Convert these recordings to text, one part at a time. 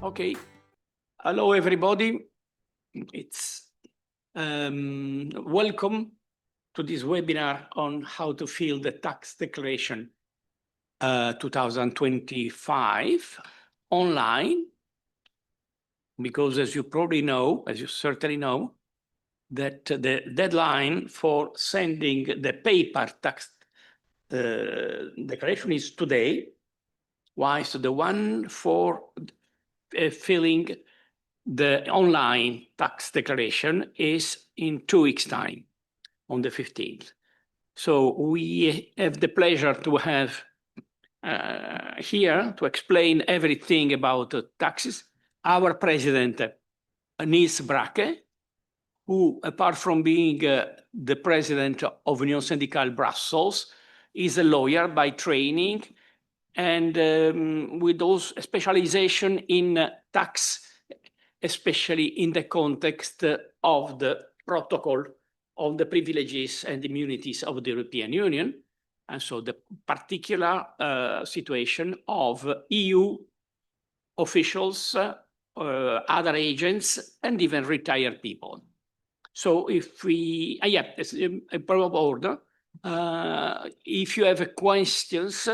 Okay. Hello, everybody. It's welcome to this webinar on how to fill the tax declaration 2025 online. Because as you probably know, as you certainly know, that the deadline for sending the paper tax declaration is today, whilst the one for filling the online tax declaration is in 2 weeks' time, on the 15th. So we have the pleasure to have here to explain everything about taxes, our president, Niels Bracke, who, apart from being the president of Union Syndicale Brussels, is a lawyer by training and with those specialization in tax, especially in the context of the protocol of the privileges and immunities of the European Union. And so the particular situation of EU officials, other agents, and even retired people. So if we, it's a probable order. If you have questions,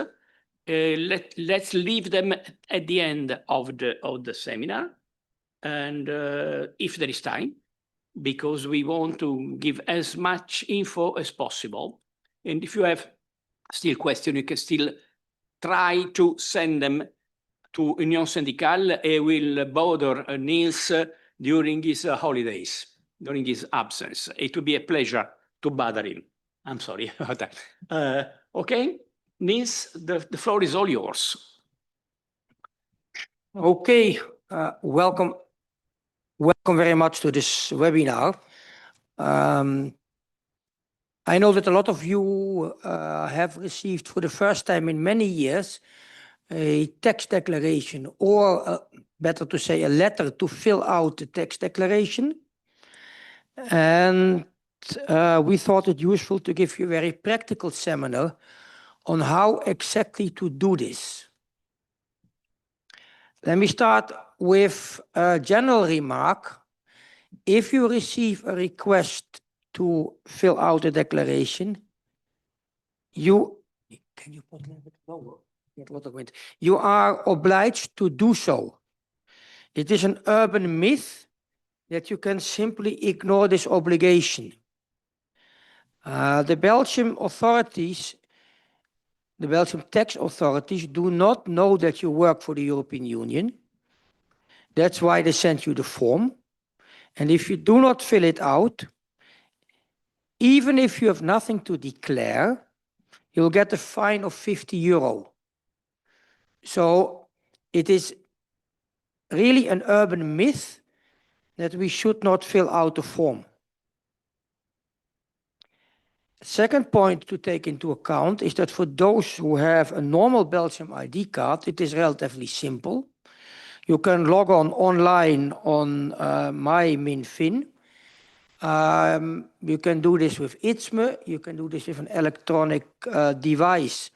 let's leave them at the end of the seminar. And if there is time, because we want to give as much info as possible. And if you have still questions, you can still try to send them to Union Syndicale. I will bother Niels during his holidays, during his absence. It will be a pleasure to bother him. I'm sorry about that. Okay, Niels, the floor is all yours. Okay, welcome very much to this webinar. I know that a lot of you have received for the first time in many years a tax declaration, or better to say a letter to fill out the tax declaration. And we thought it useful to give you a very practical seminar on how exactly to do this. Let me start with a general remark. If you receive a request to fill out a declaration, you are obliged to do so. It is an urban myth that you can simply ignore this obligation. The Belgian tax authorities do not know that you work for the European Union. That's why they sent you the form. And if you do not fill it out, even if you have nothing to declare, you'll get a fine of €50. So it is really an urban myth that we should not fill out the form. Second point to take into account is that for those who have a normal Belgian ID card, it is relatively simple. You can log on online on MyMinFin. You can do this with ITSME. You can do this with an electronic device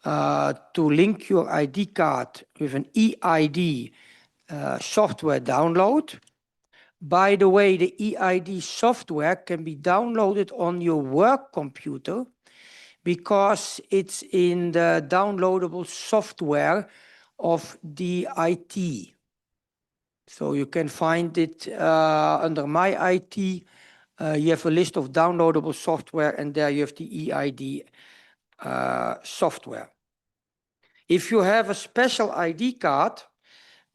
to link your ID card with an eID software download. By the way, the eID software can be downloaded on your work computer because it's in the downloadable software of the IT. So you can find it under My IT. You have a list of downloadable software, and there you have the eID software. If you have a special ID card,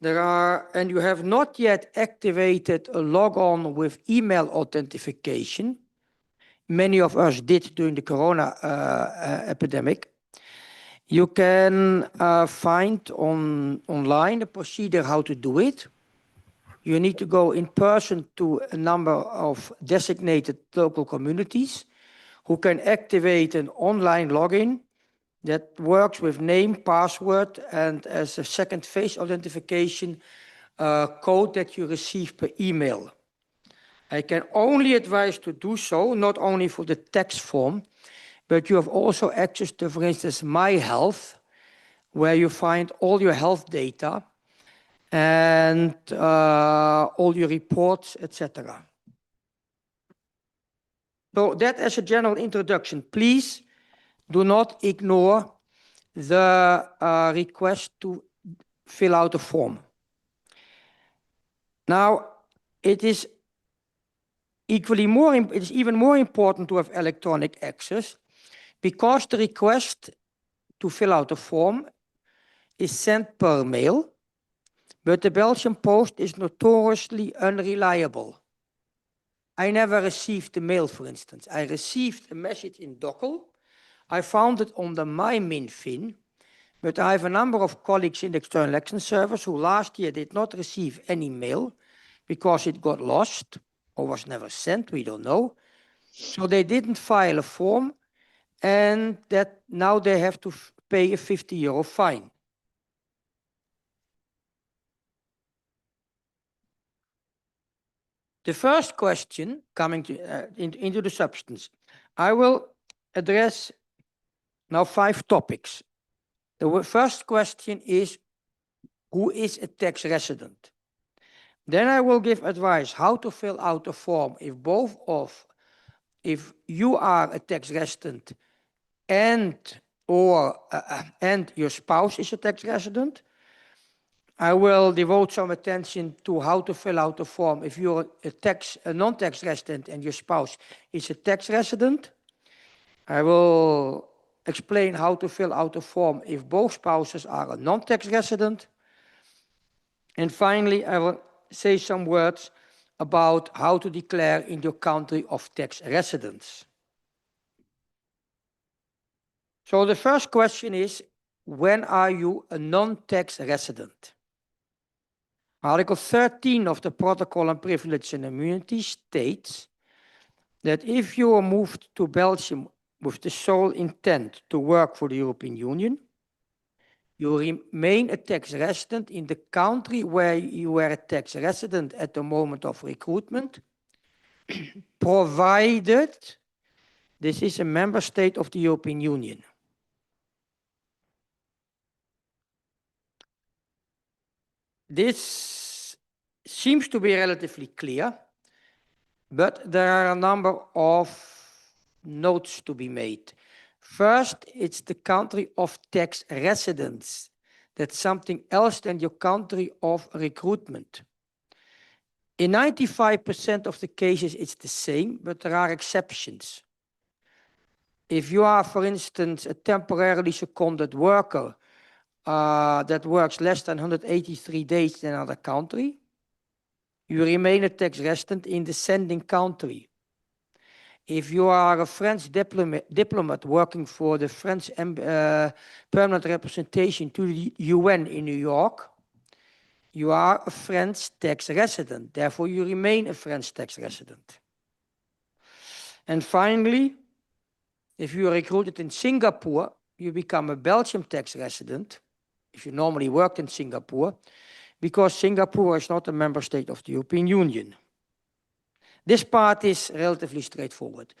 and you have not yet activated a logon with email authentication, many of us did during the Corona epidemic, you can find online a procedure how to do it. You need to go in person to a number of designated local communities who can activate an online login that works with name, password, and as a second phase authentication code that you receive per email. I can only advise to do so, not only for the tax form, but you have also access to, for instance, My Health, where you find all your health data. and all your reports, etc. So that as a general introduction, please do not ignore the request to fill out a form. Now, it is even more important to have electronic access because the request to fill out a form is sent per mail, but the Belgian post is notoriously unreliable. I never received the mail, for instance. I received a message in Dokkel. I found it on the MyMinFin, but I have a number of colleagues in the External Election Service who last year did not receive any mail because it got lost or was never sent, we don't know. So they didn't file a form, and that now they have to pay a 50 euro fine. The first question, coming to, into the substance, I will address now 5 topics. The first question is, who is a tax resident? Then I will give advice how to fill out a form if you are a tax resident and your spouse is a tax resident. I will devote some attention to how to fill out a form if you're a non-tax resident and your spouse is a tax resident. I will explain how to fill out a form if both spouses are a non-tax resident. And finally, I will say some words about how to declare in your country of tax residence. So the first question is, when are you a non-tax resident? Article 13 of the Protocol on Privilege and Immunity states that if you are moved to Belgium with the sole intent to work for the European Union, you remain a tax resident in the country where you were a tax resident at the moment of recruitment, provided this is a member state of the European Union. This seems to be relatively clear, but there are a number of notes to be made. First, it's the country of tax residence. That's something else than your country of recruitment. In 95% of the cases, it's the same, but there are exceptions. If you are, for instance, a temporarily seconded worker that works less than 183 days in another country, you remain a tax resident in the sending country. If you are a French diplomat working for the French permanent representation to the UN in New York, you are a French tax resident. Therefore, you remain a French tax resident. And finally, if you are recruited in Singapore, you become a Belgian tax resident, if you normally worked in Singapore, because Singapore is not a member state of the European Union. This part is relatively straightforward.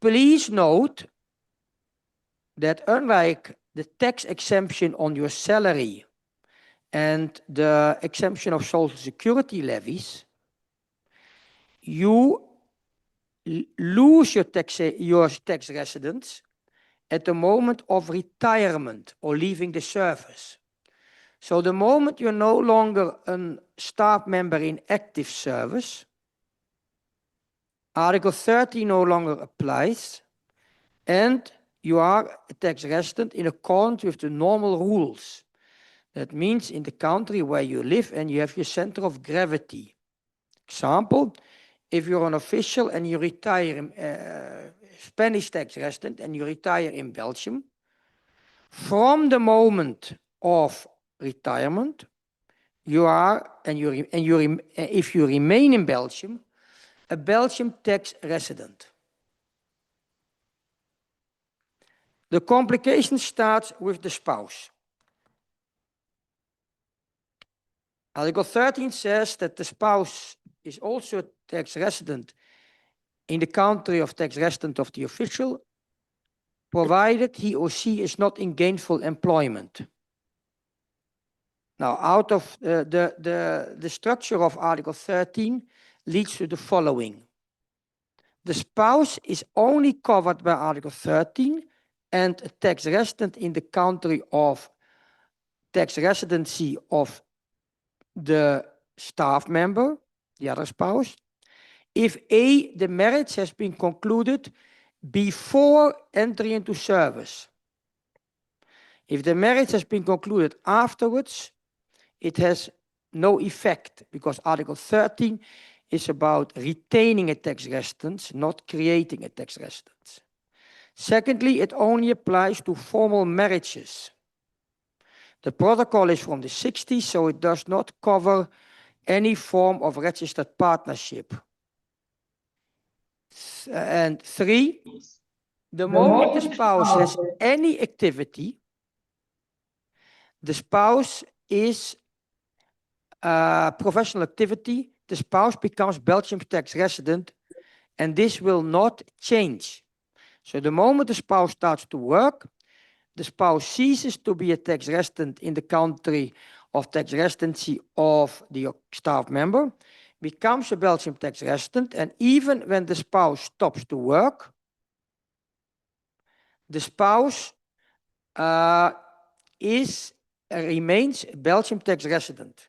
Please note that unlike the tax exemption on your salary and the exemption of social security levies, you lose your tax residence at the moment of retirement or leaving the service. So the moment you're no longer a staff member in active service, Article 30 no longer applies, and you are a tax resident in accordance with the normal rules. That means in the country where you live and you have your center of gravity. Example, if you're an official and you retire, Spanish tax resident, and you retire in Belgium, from the moment of retirement, you are, if you remain in Belgium, a Belgian tax resident. The complication starts with the spouse. Article 13 says that the spouse is also a tax resident in the country of tax resident of the official, provided he or she is not in gainful employment. Now, out of the structure of Article 13 leads to the following. The spouse is only covered by Article 13 and a tax resident in the country of tax residency of the staff member, the other spouse, if A, the marriage has been concluded before entry into service. If the marriage has been concluded afterwards, it has no effect because Article 13 is about retaining a tax residence, not creating a tax residence. Secondly, it only applies to formal marriages. The protocol is from the 60s, so it does not cover any form of registered partnership. And three, the moment the spouse has any activity, the spouse is professional activity, the spouse becomes Belgian tax resident, and this will not change. So the moment the spouse starts to work, the spouse ceases to be a tax resident in the country of tax residency of the staff member, becomes a Belgian tax resident, and even when the spouse stops to work, the spouse remains a Belgian tax resident.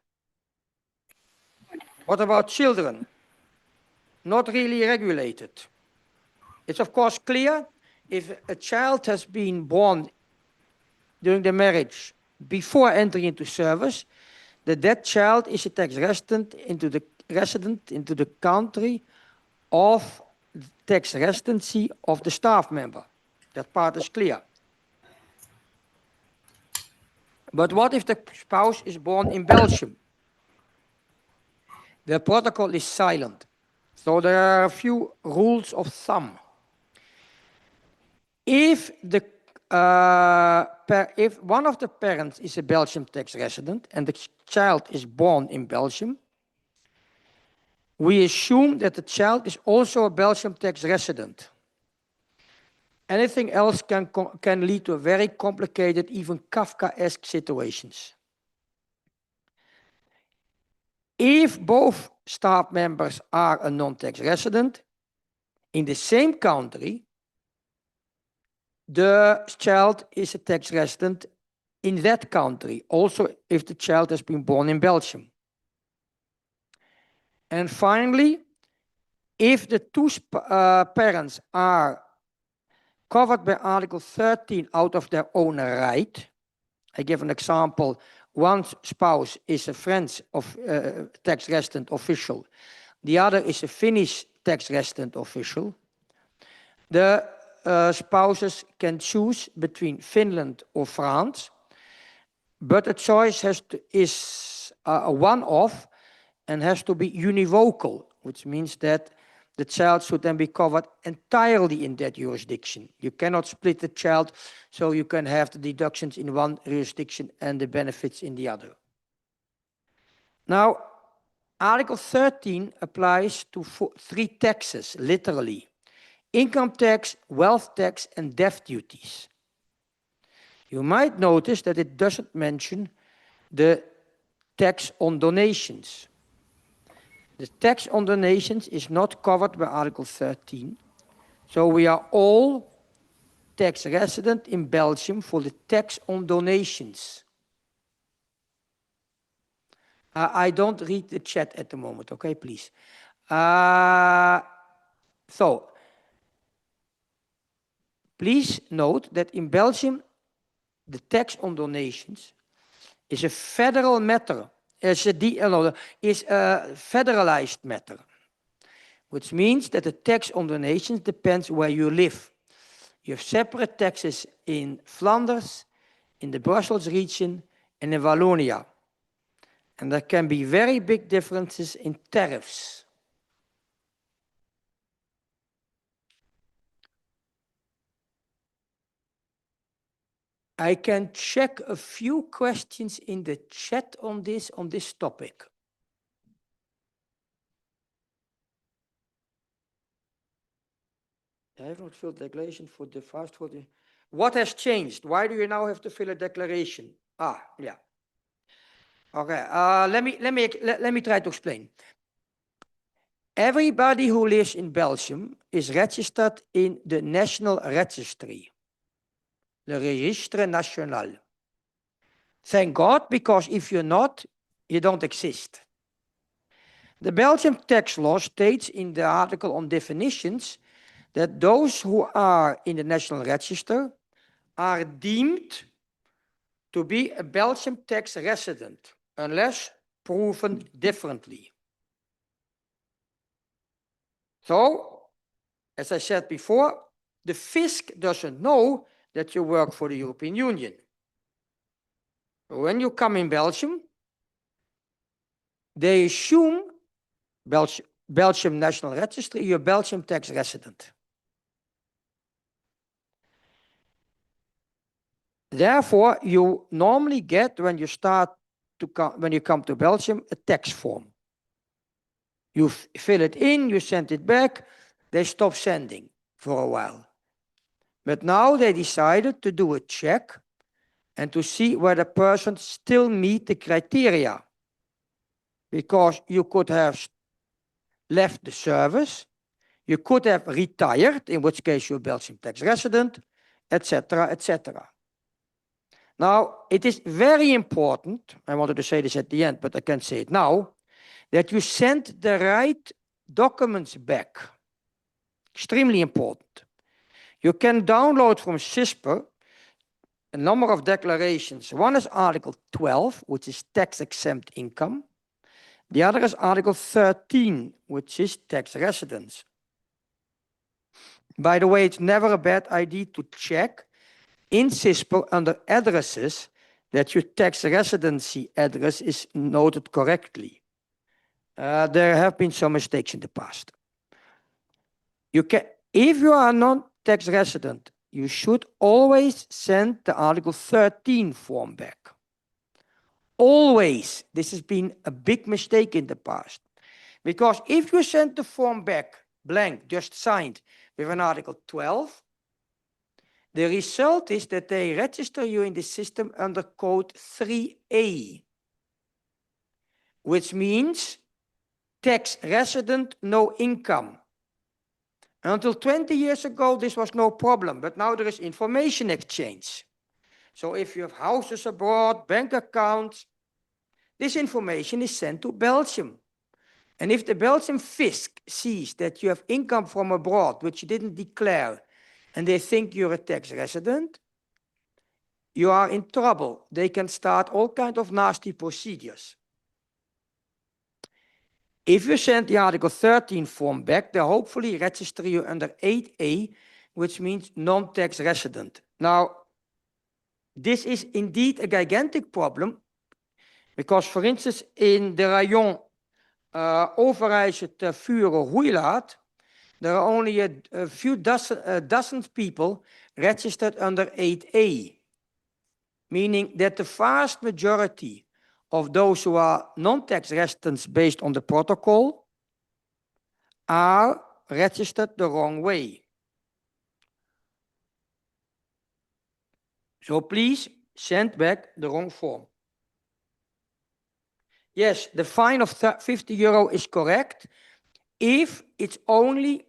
What about children? Not really regulated. It's of course clear if a child has been born during the marriage before entering into service, that child is a tax resident into the country of tax residency of the staff member. That part is clear. But what if the spouse is born in Belgium? The protocol is silent. So there are a few rules of thumb. If one of the parents is a Belgian tax resident and the child is born in Belgium, we assume that the child is also a Belgian tax resident. Anything else can lead to very complicated, even Kafkaesque situations. If both staff members are a non-tax resident in the same country, the child is a tax resident in that country, also if the child has been born in Belgium. And finally, if the two parents are covered by Article 13 out of their own right, I give an example. One spouse is a French tax resident official. The other is a Finnish tax resident official. The spouses can choose between Finland or France, but the choice is a one-off and has to be univocal, which means that the child should then be covered entirely in that jurisdiction. You cannot split the child, so you can have the deductions in one jurisdiction and the benefits in the other. Now, Article 13 applies to three taxes, literally. Income tax, wealth tax, and death duties. You might notice that it doesn't mention the tax on donations. The tax on donations is not covered by Article 13. So we are all tax resident in Belgium for the tax on donations. I don't read the chat at the moment, okay, please. So, please note that in Belgium, the tax on donations is a federal matter, is a federalized matter, which means that the tax on donations depends where you live. You have separate taxes in Flanders, in the Brussels region, and in Wallonia. And there can be very big differences in tariffs. I can check a few questions in the chat on this topic. I have not filled declaration for the fast for the. What has changed? Why do you now have to fill a declaration? Yeah. Okay, let me try to explain. Everybody who lives in Belgium is registered in the national registry, le Registre National. Thank God, because if you're not, you don't exist. The Belgian tax law states in the article on definitions that those who are in the national register are deemed to be a Belgian tax resident, unless proven differently. So, as I said before, the fisc doesn't know that you work for the European Union. When you come in Belgium, they assume Belgium National Registry, you're a Belgian tax resident. Therefore, you normally get, when you come to Belgium, a tax form. You fill it in, you send it back, they stop sending for a while. But now they decided to do a check and to see whether the person still meet the criteria. Because you could have left the service, you could have retired, in which case you're a Belgian tax resident, etc., etc. Now, it is very important, I wanted to say this at the end, but I can't say it now, that you send the right documents back. Extremely important. You can download from CISPR a number of declarations. One is Article 12, which is tax-exempt income. The other is Article 13, which is tax residence. By the way, it's never a bad idea to check in CISPR under addresses that your tax residency address is noted correctly. There have been some mistakes in the past. If you are a non-tax resident, you should always send the Article 13 form back. Always. This has been a big mistake in the past. Because if you send the form back blank, just signed, with an Article 12, the result is that they register you in the system under code 3A, which means tax resident, no income. Until 20 years ago, this was no problem, but now there is information exchange. So if you have houses abroad, bank accounts, this information is sent to Belgium. And if the Belgian fisc sees that you have income from abroad, which you didn't declare, and they think you're a tax resident, you are in trouble. They can start all kinds of nasty procedures. If you send the Article 13 form back, they hopefully register you under 8A, which means non-tax resident. Now, this is indeed a gigantic problem, because, for instance, in the rayon Overijssel, Vuren, Hoeilaat, there are only a few dozen people registered under 8A, meaning that the vast majority of those who are non-tax residents based on the protocol are registered the wrong way. So please send back the wrong form. Yes, the fine of 50 euro is correct if it's only,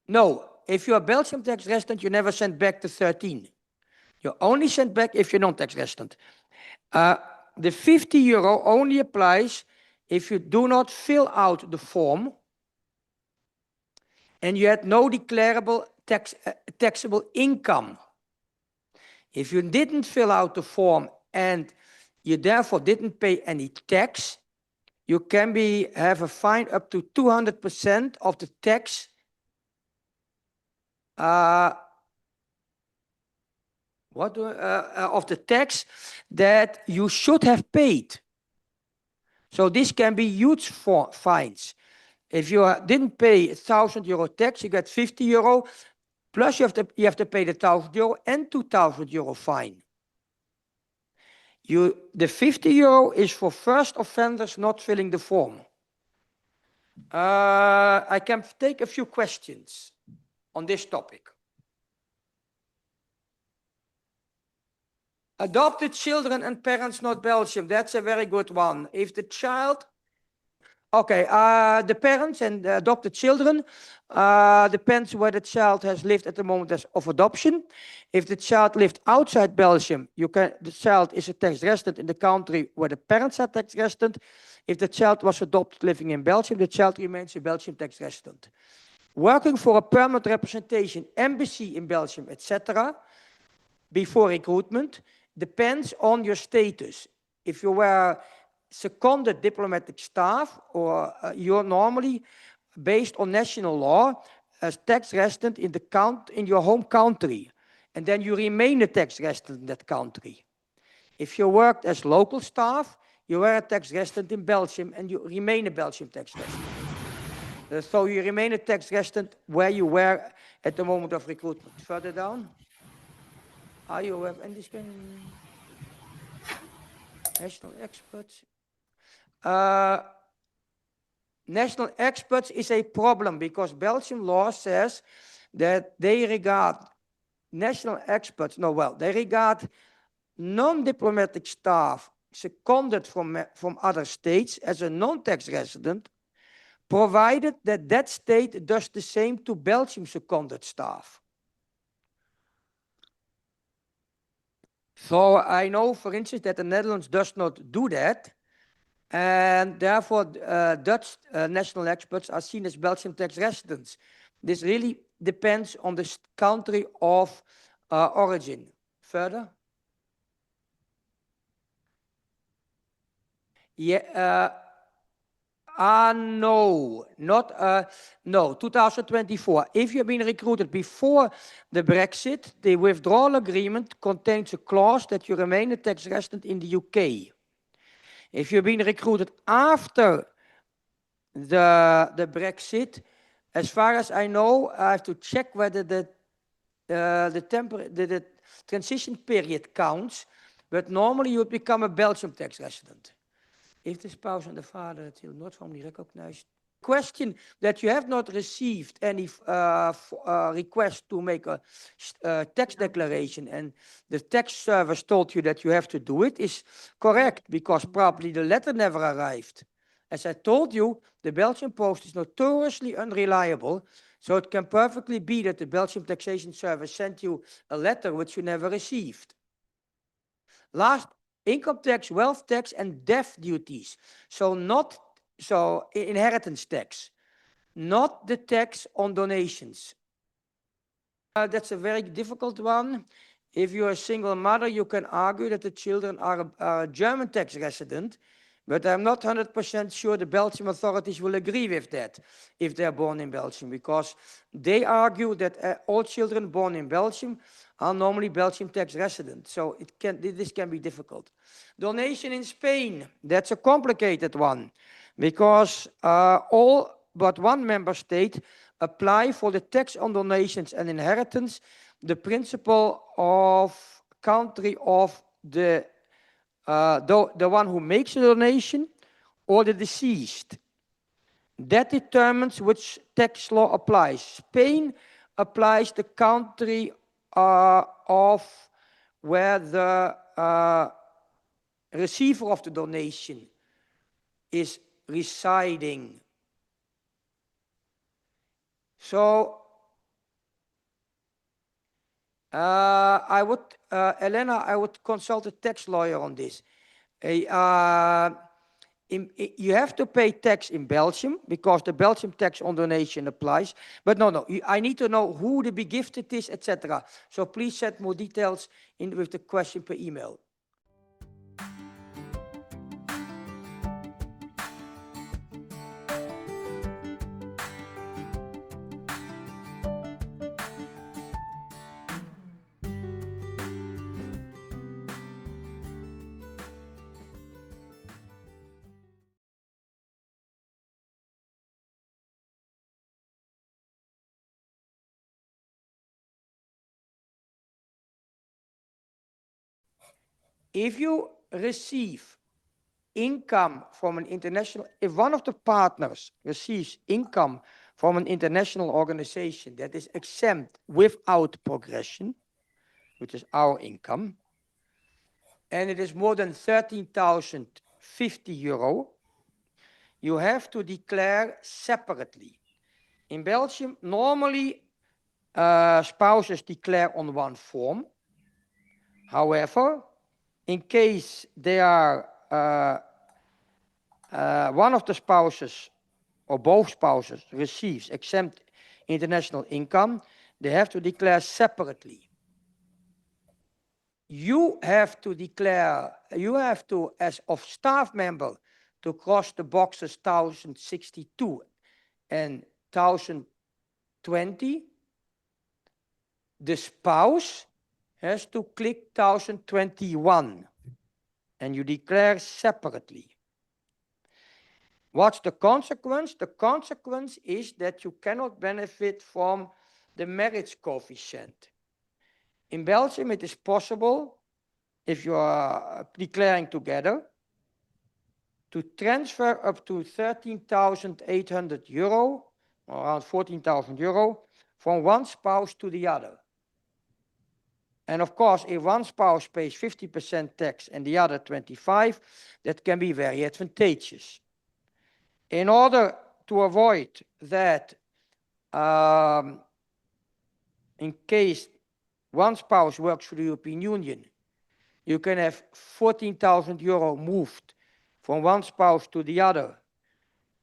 no, if you're a Belgian tax resident, you never send back the 13. You only send back if you're non-tax resident. The 50 euro only applies if you do not fill out the form and you had no declarable taxable income. If you didn't fill out the form and you therefore didn't pay any tax, you can have a fine up to 200% of the tax of the tax that you should have paid. So this can be huge fines. If you didn't pay 1,000 euro tax, you get 50 euro, plus you have to pay the 1,000 euro and 2,000 euro fine. The 50 euro is for first offenders not filling the form. I can take a few questions on this topic. Adopted children and parents not Belgium. That's a very good one. If the child, okay, the parents and the adopted children depends where the child has lived at the moment of adoption. If the child lived outside Belgium, the child is a tax resident in the country where the parents are tax resident. If the child was adopted living in Belgium, the child remains a Belgian tax resident. Working for a permanent representation, embassy in Belgium, etc., before recruitment, depends on your status. If you were seconded diplomatic staff, or you're normally based on national law as tax resident in your home country, and then you remain a tax resident in that country. If you worked as local staff, you were a tax resident in Belgium and you remain a Belgian tax resident. So you remain a tax resident where you were at the moment of recruitment. Further down. Are you aware of any national experts? National experts is a problem because Belgian law says that they regard national experts, they regard non-diplomatic staff seconded from other states as a non-tax resident, provided that that state does the same to Belgium seconded staff. So I know, for instance, that the Netherlands does not do that, and therefore Dutch national experts are seen as Belgian tax residents. This really depends on the country of origin. Further? Yeah. No, not, no, 2024. If you've been recruited before the Brexit, the withdrawal agreement contains a clause that you remain a tax resident in the UK. If you've been recruited after the Brexit, as far as I know, I have to check whether the transition period counts, but normally you would become a Belgian tax resident. If the spouse and the father still not formally recognized. Question that you have not received any request to make a tax declaration and the tax service told you that you have to do it is correct, because probably the letter never arrived. As I told you, the Belgian post is notoriously unreliable, so it can perfectly be that the Belgian taxation service sent you a letter which you never received. Last, income tax, wealth tax, and death duties. So inheritance tax, not the tax on donations. That's a very difficult one. If you're a single mother, you can argue that the children are a German tax resident, but I'm not 100% sure the Belgian authorities will agree with that if they're born in Belgium, because they argue that all children born in Belgium are normally Belgian tax residents. So this can be difficult. Donation in Spain, that's a complicated one, because all but one member state apply for the tax on donations and inheritance the principle of country of the one who makes the donation or the deceased. That determines which tax law applies. Spain applies the country of where the receiver of the donation is residing. So Elena, I would consult a tax lawyer on this. You have to pay tax in Belgium because the Belgian tax on donation applies. But I need to know who the begifted is, etc. So please send more details in with the question per email. If you receive income from an international, if one of the partners receives income from an international organization that is exempt without progression, which is our income, and it is more than 13,050 euro, you have to declare separately. In Belgium, normally spouses declare on one form. However, in case they are one of the spouses or both spouses receives exempt international income, they have to declare separately. You have to declare, as of staff member, to cross the boxes 1062 and 1020. The spouse has to click 1021, and you declare separately. What's the consequence? The consequence is that you cannot benefit from the marriage coefficient. In Belgium, it is possible, if you are declaring together, to transfer up to 13,800 euro, or around 14,000 euro, from one spouse to the other. And of course, if one spouse pays 50% tax and the other 25%, that can be very advantageous. In order to avoid that, in case one spouse works for the European Union, you can have 14,000 euro moved from one spouse to the other,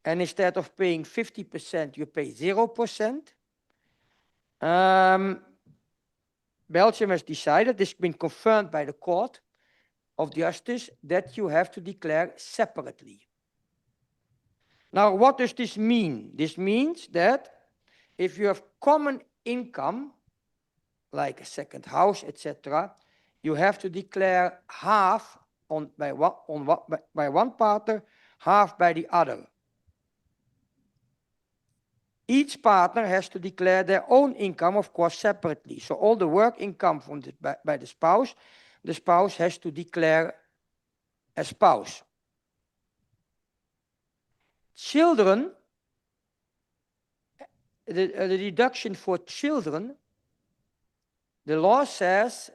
and instead of paying 50%, you pay 0%. Belgium has decided, this has been confirmed by the Court of Justice, that you have to declare separately. Now, what does this mean? This means that if you have common income, like a second house, etc., you have to declare half by one partner, half by the other. Each partner has to declare their own income, of course, separately. So all the work income from by the spouse has to declare as spouse. Children, the deduction for children, the law says,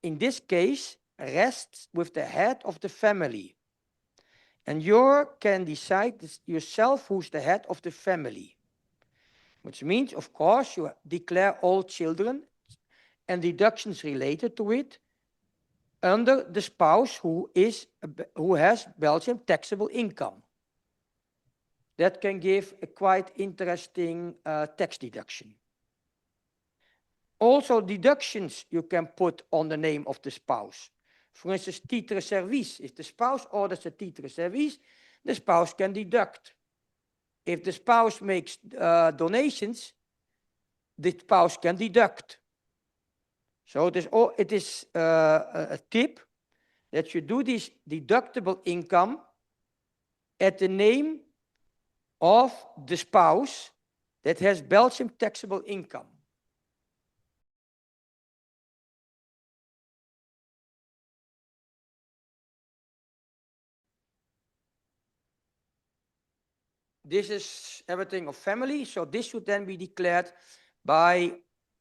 in this case, rests with the head of the family. And you can decide yourself who's the head of the family. Which means, of course, you declare all children and deductions related to it under the spouse who has Belgian taxable income. That can give a quite interesting tax deduction. Also, deductions you can put on the name of the spouse. For instance, titre service. If the spouse orders a titre service, the spouse can deduct. If the spouse makes donations, the spouse can deduct. So it is a tip that you do this deductible income at the name of the spouse that has Belgian taxable income. This is everything of family, so this should then be declared by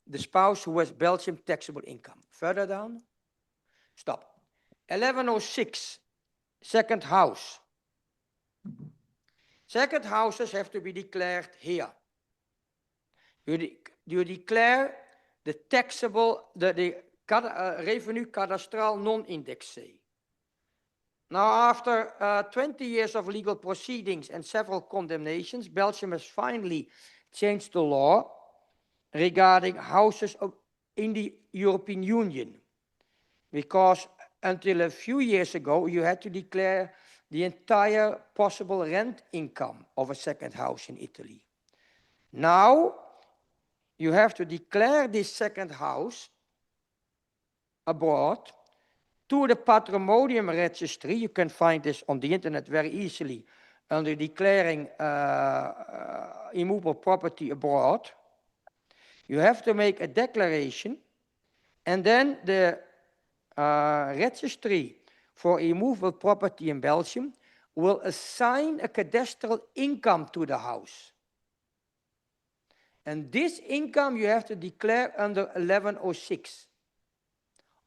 the spouse who has Belgian taxable income. Further down, stop. 1106, second house. Second houses have to be declared here. You declare the taxable, the revenue cadastral non-indexé. Now, after 20 years of legal proceedings and several condemnations, Belgium has finally changed the law regarding houses in the European Union. Because until a few years ago, you had to declare the entire possible rent income of a second house in Italy. Now, you have to declare this second house abroad to the patrimonium registry. You can find this on the internet very easily under declaring immovable property abroad. You have to make a declaration, and then the registry for immovable property in Belgium will assign a cadastral income to the house. And this income you have to declare under 1106.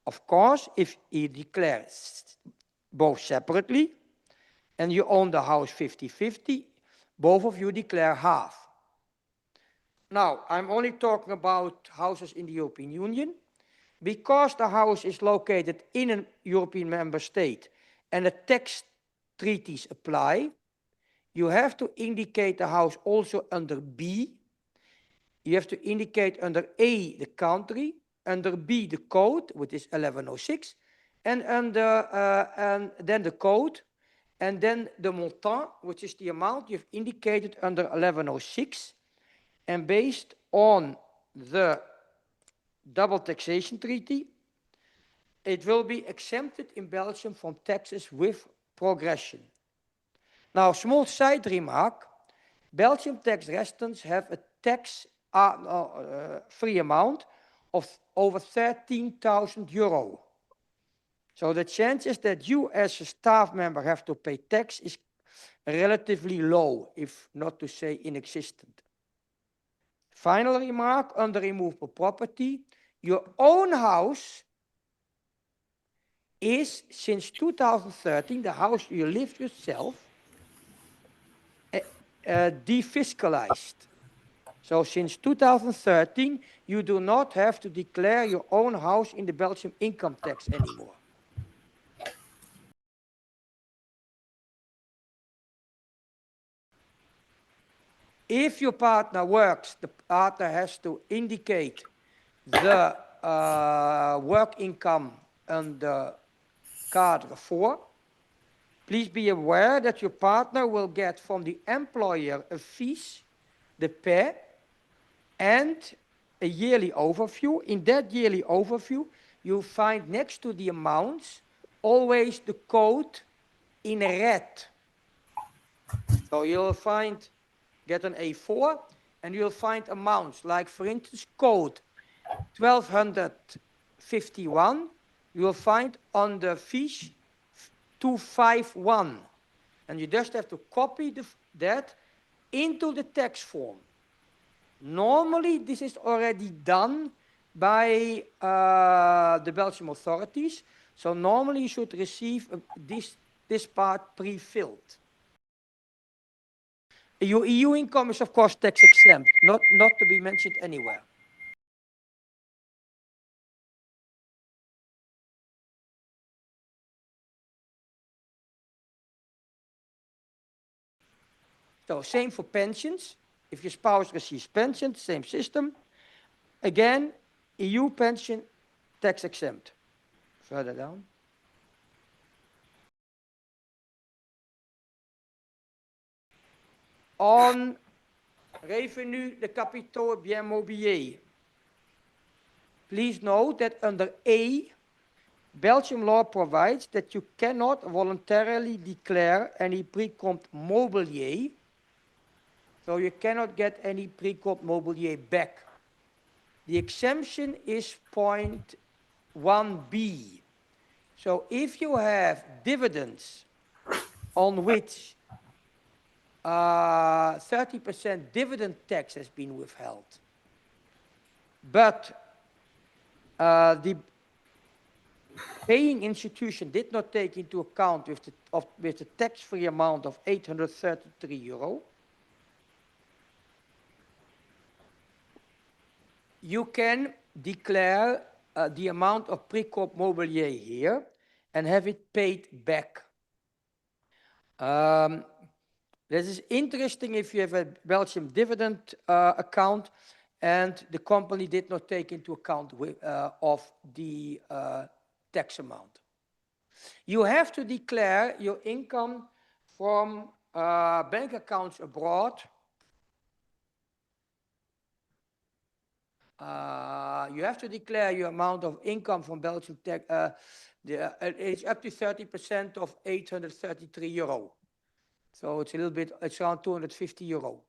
Of course, if you declare both separately and you own the house 50-50, both of you declare half. Now, I'm only talking about houses in the European Union. Because the house is located in a European member state and the tax treaties apply, you have to indicate the house also under B. You have to indicate under A the country, under B the code, which is 1106, and then the code, and then the montant, which is the amount you've indicated under 1106, and based on the double taxation treaty, it will be exempted in Belgium from taxes with progression. Now, small side remark, Belgian tax residents have a tax free amount of over 13,000 euro. So the chances that you as a staff member have to pay tax is relatively low, if not to say inexistent. Final remark, under immovable property, your own house is, since 2013, the house you live yourself, defiscalized. So since 2013, you do not have to declare your own house in the Belgian income tax anymore. If your partner works, the partner has to indicate the work income under Cadre 4. Please be aware that your partner will get from the employer a fees, the pay, and a yearly overview. In that yearly overview, you'll find next to the amounts always the code in red. So you'll get an A4, and you'll find amounts like, for instance, code 1251, you will find on the fiche 251. And you just have to copy that into the tax form. Normally, this is already done by the Belgian authorities. So normally you should receive this part pre-filled. Your EU income is, of course, tax exempt, not to be mentioned anywhere. So same for pensions. If your spouse receives pension, same system. Again, EU pension, tax exempt. Further down. On revenu de capitaux et biens mobiliers. Please note that under A, Belgian law provides that you cannot voluntarily declare any pre-comp mobilier. So you cannot get any pre-comp mobilier back. The exemption is point 1b. So if you have dividends on which 30% dividend tax has been withheld, but the paying institution did not take into account with the tax-free amount of 833 euro, you can declare the amount of pre-comp mobilier here and have it paid back. This is interesting if you have a Belgian dividend account and the company did not take into account of the tax amount. You have to declare your income from bank accounts abroad. You have to declare your amount of income from Belgian tax. It's up to 30% of 833 euro. So it's a little bit, it's around 250 euro.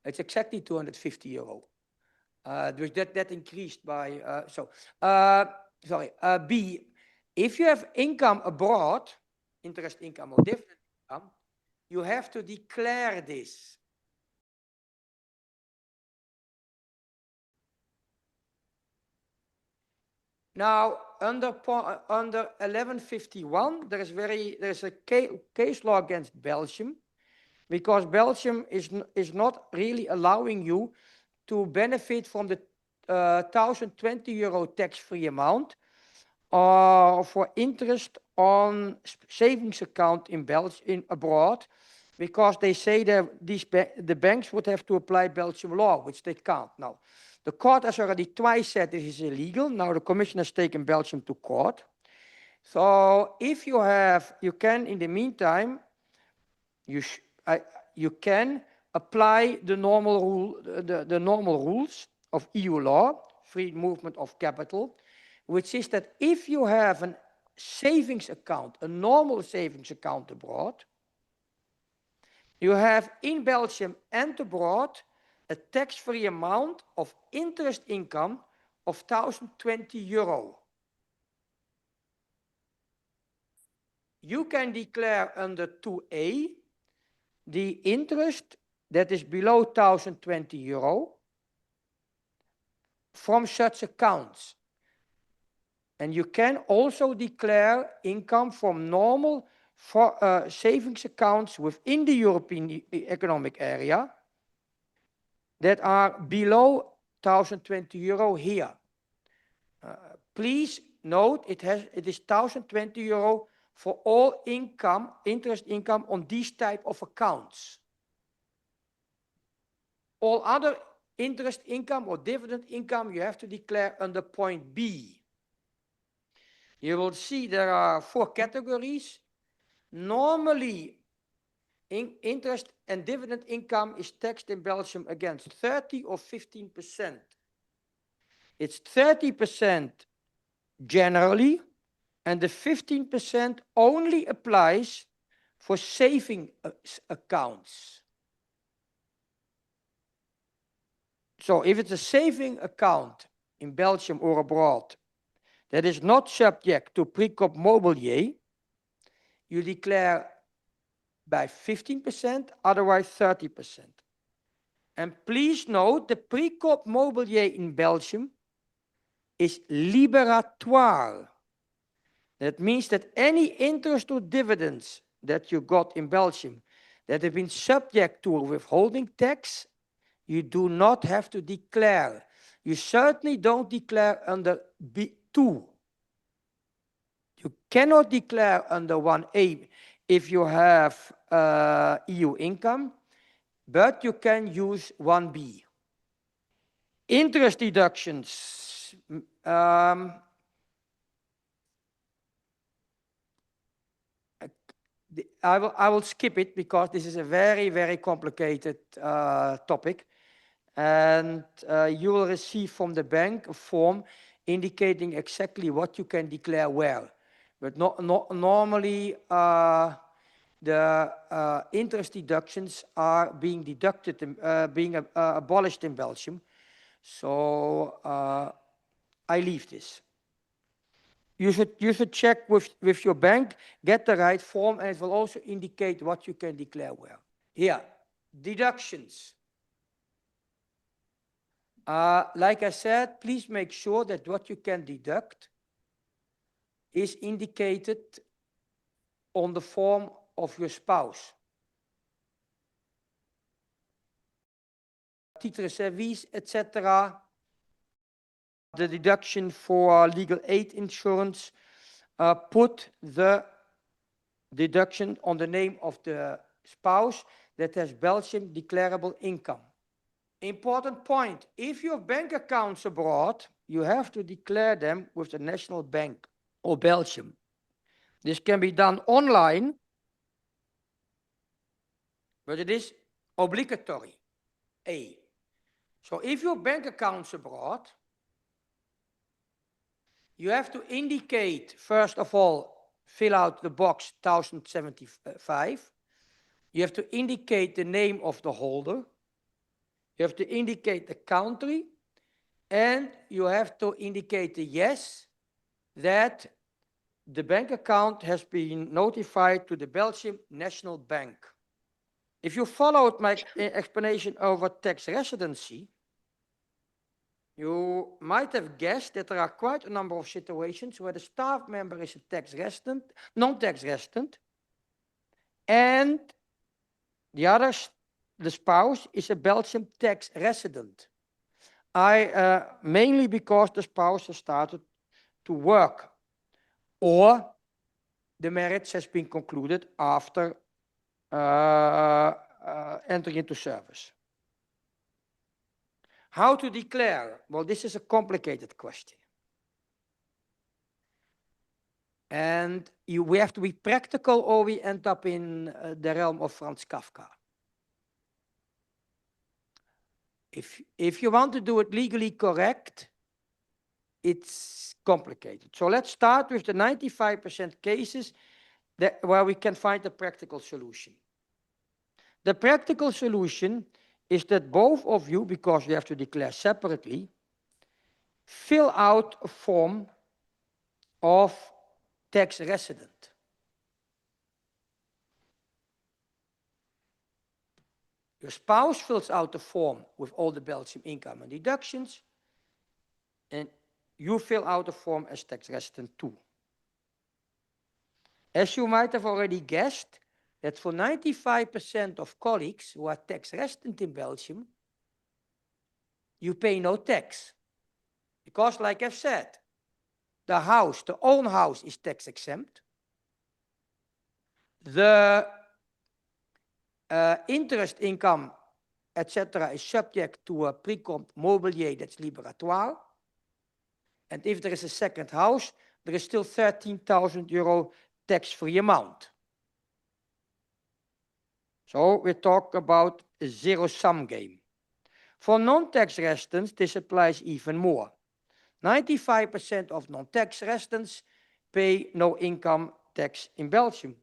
It's exactly 250 euro. That increased by, B, if you have income abroad, interest income or dividend income, you have to declare this. Now, under 1151, there's a case law against Belgium, because Belgium is not really allowing you to benefit from the 1,020 euro tax-free amount for interest on savings account in Belgium abroad, because they say that the banks would have to apply Belgian law, which they can't. Now, the court has already twice said this is illegal. Now the Commission has taken Belgium to court. So if you can in the meantime, you can apply the normal rules of EU law, free movement of capital, which is that if you have a savings account, a normal savings account abroad, you have in Belgium and abroad a tax-free amount of interest income of 1,020 euro. You can declare under 2A the interest that is below 1,020 euro from such accounts. And you can also declare income from normal savings accounts within the European Economic Area that are below 1,020 euro here. Please note it is 1,020 euro for all income, interest income on these type of accounts. All other interest income or dividend income you have to declare under point B. You will see there are 4 categories. Normally, interest and dividend income is taxed in Belgium against 30 or 15%. It's 30% generally, and the 15% only applies for saving accounts. So if it's a saving account in Belgium or abroad that is not subject to Prikop Mobilier, you declare by 15%, otherwise 30%. And please note, the Prikop Mobilier in Belgium is liberatoire. That means that any interest or dividends that you got in Belgium that have been subject to a withholding tax, you do not have to declare. You certainly don't declare under B2. You cannot declare under 1A if you have EU income, but you can use 1B. Interest deductions. I will skip it because this is a very, very complicated topic. And you will receive from the bank a form indicating exactly what you can declare where. But normally, the interest deductions are being deducted, being abolished in Belgium. So I leave this. You should check with your bank, get the right form, and it will also indicate what you can declare where. Here, deductions. Like I said, please make sure that what you can deduct is indicated on the form of your spouse. Titre service, etc. The deduction for legal aid insurance, put the deduction on the name of the spouse that has Belgian declarable income. Important point, if you have bank accounts abroad, you have to declare them with the National Bank of Belgium. This can be done online, but it is obligatory. A. So if you have bank accounts abroad, you have to indicate, first of all, fill out the box 1075. You have to indicate the name of the holder. You have to indicate the country. And you have to indicate the yes that the bank account has been notified to the Belgian National Bank. If you followed my explanation over tax residency, You might have guessed that there are quite a number of situations where the staff member is a tax resident, non-tax resident, and the spouse is a Belgian tax resident. Mainly because the spouse has started to work, or the marriage has been concluded after entering into service. How to declare? Well, this is a complicated question. And we have to be practical or we end up in the realm of Franz Kafka. If you want to do it legally correct, it's complicated. So let's start with the 95% cases where we can find a practical solution. The practical solution is that both of you, because you have to declare separately, fill out a form of tax resident. Your spouse fills out the form with all the Belgian income and deductions, and you fill out the form as tax resident too. As you might have already guessed, that for 95% of colleagues who are tax resident in Belgium, you pay no tax. Because, like I've said, the own house is tax exempt. The interest income, etc., is subject to a pre-compt mobilier that's liberatoire. And if there is a second house, there is still 13,000 euro tax-free amount. So we talk about a zero-sum game. For non-tax residents, this applies even more. 95% of non-tax residents pay no income tax in Belgium,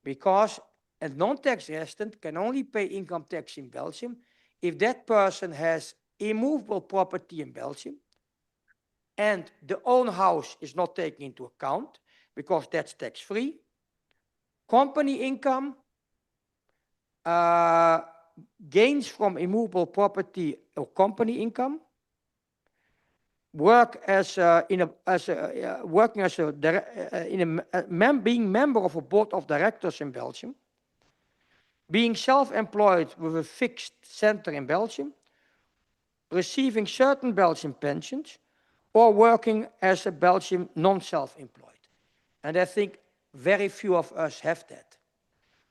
because a non-tax resident can only pay income tax in Belgium if that person has immovable property in Belgium and the own house is not taken into account because that's tax-free. Company income, gains from immovable property or company income, being member of a board of directors in Belgium, being self-employed with a fixed center in Belgium, receiving certain Belgian pensions, or working as a Belgian non-self-employed. And I think very few of us have that.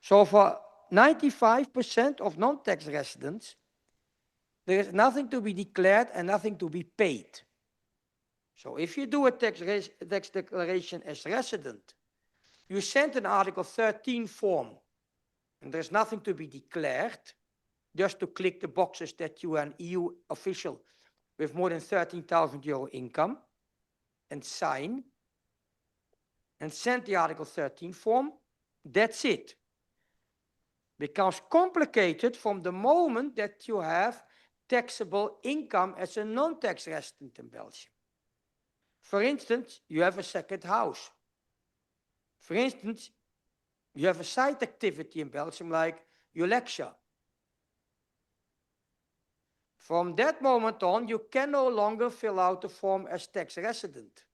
So for 95% of non-tax residents, there is nothing to be declared and nothing to be paid. So if you do a tax declaration as resident, you send an Article 13 form, and there's nothing to be declared, just to click the boxes that you are an EU official with more than 13,000 euro income, and sign, and send the Article 13 form. That's it. Becomes complicated from the moment that you have taxable income as a non-tax resident in Belgium. For instance, you have a second house. For instance, you have a side activity in Belgium like you lecture. From that moment on, you can no longer fill out the form as tax resident,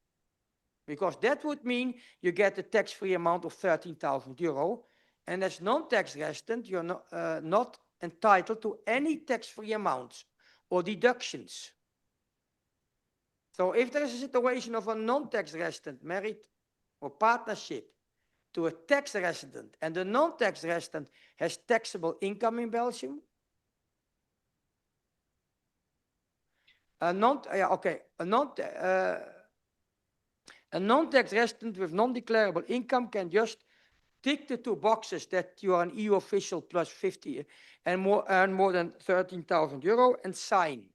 because that would mean you get a tax-free amount of 13,000 euro, and as non-tax resident, you're not entitled to any tax-free amounts or deductions. So if there is a situation of a non-tax resident married or partnership to a tax resident, and the non-tax resident has taxable income in Belgium, a non-tax resident with non-declarable income can just tick the two boxes that you are an EU official plus 50 and earn more than 13,000 euro and sign.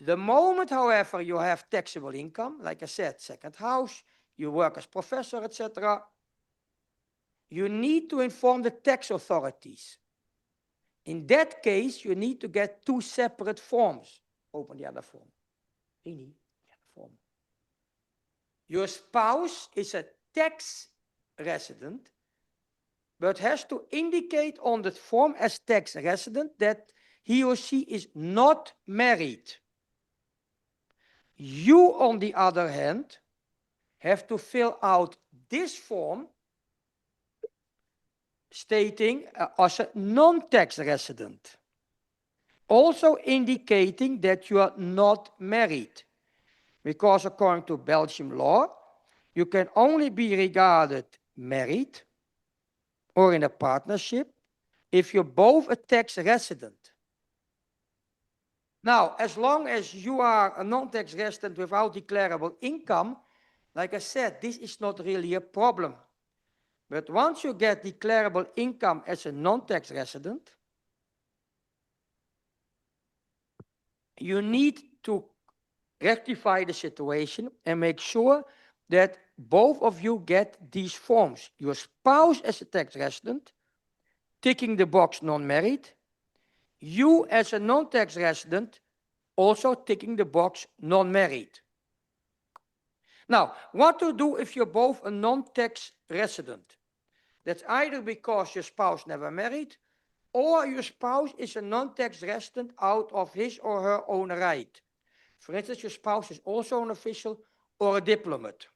The moment, however, you have taxable income, like I said, second house, you work as professor, etc., you need to inform the tax authorities. In that case, you need to get two separate forms. Open the other form. Rini, the other form. Your spouse is a tax resident, but has to indicate on the form as tax resident that he or she is not married. You, on the other hand, have to fill out this form stating as a non-tax resident, also indicating that you are not married, because according to Belgian law, you can only be regarded married or in a partnership if you're both a tax resident. Now, as long as you are a non-tax resident without declarable income, like I said, this is not really a problem. But once you get declarable income as a non-tax resident, you need to rectify the situation and make sure that both of you get these forms. Your spouse as a tax resident, ticking the box non-married. You as a non-tax resident, also ticking the box non-married. Now, what to do if you're both a non-tax resident? That's either because your spouse never married, or your spouse is a non-tax resident out of his or her own right. For instance, your spouse is also an official or a diplomat.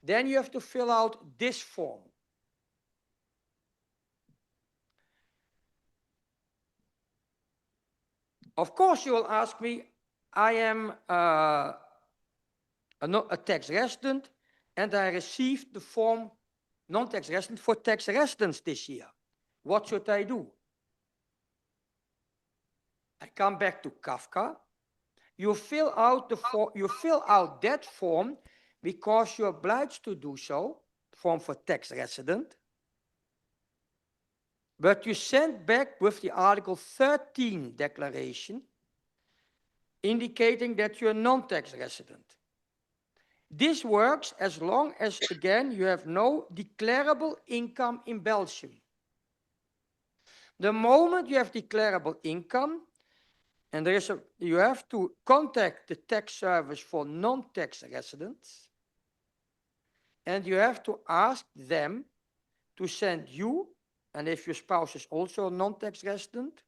Then you have to fill out this form. Of course, you will ask me, I am a tax resident and I received the form non-tax resident for tax residents this year. What should I do? I come back to Kafka. You fill out that form because you're obliged to do so, form for tax resident. But you send back with the Article 13 declaration indicating that you're a non-tax resident. This works as long as, again, you have no declarable income in Belgium. The moment you have declarable income, and you have to contact the tax service for non-tax residents, and you have to ask them to send you, and if your spouse is also a non-tax resident,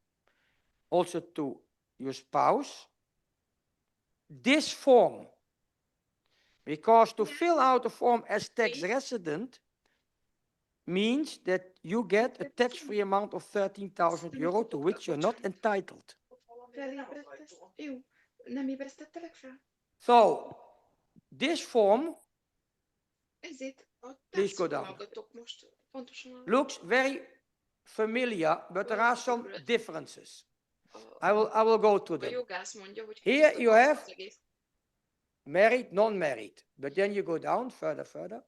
also to your spouse, this form. Because to fill out a form as tax resident means that you get a tax-free amount of 13,000 euro to which you're not entitled. So, this form, please go down, looks very familiar, but there are some differences. I will go to them. Here you have married, non-married, but then you go down further.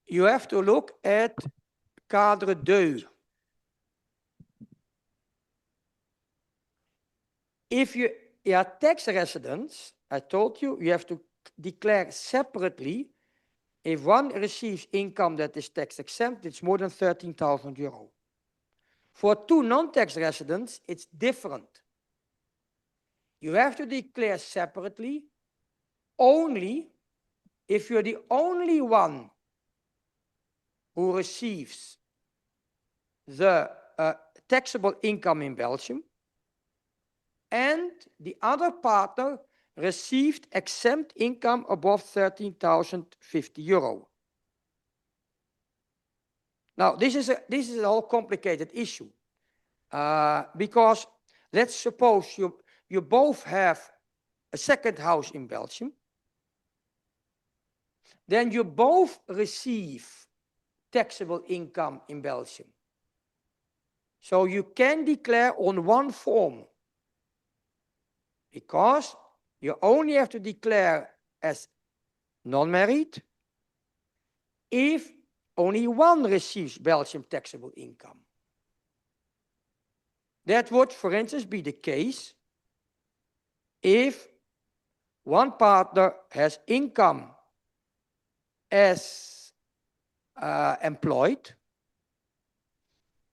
You have to look at cadre 2. If you are tax residents, I told you, you have to declare separately. If one receives income that is tax exempt, it's more than 13,000 euro. For two non-tax residents, it's different. You have to declare separately only if you're the only one who receives the taxable income in Belgium, and the other partner received exempt income above 13,050 euro. Now, this is a whole complicated issue because let's suppose you both have a second house in Belgium, then you both receive taxable income in Belgium. So you can declare on one form, because you only have to declare as non-married if only one receives Belgian taxable income. That would, for instance, be the case if one partner has income as employed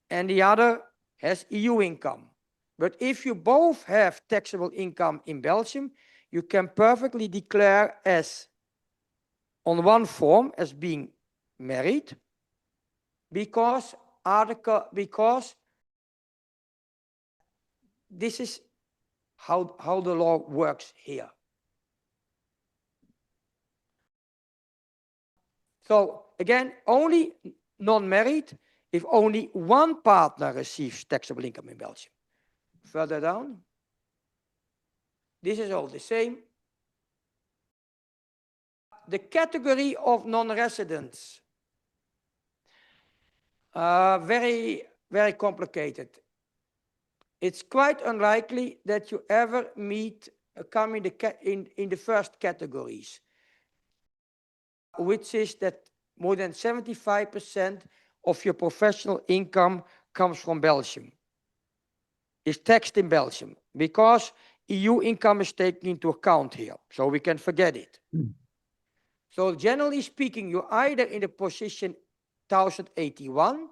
and the other has EU income. But if you both have taxable income in Belgium, you can perfectly declare as on one form as being married because this is how the law works here. So again, only non-married if only one partner receives taxable income in Belgium. Further down, this is all the same. The category of non-residents, very, very complicated. It's quite unlikely that you ever come in the first categories, which is that more than 75% of your professional income comes from Belgium, is taxed in Belgium, because EU income is taken into account here, so we can forget it. So generally speaking, you're either in the position 1081,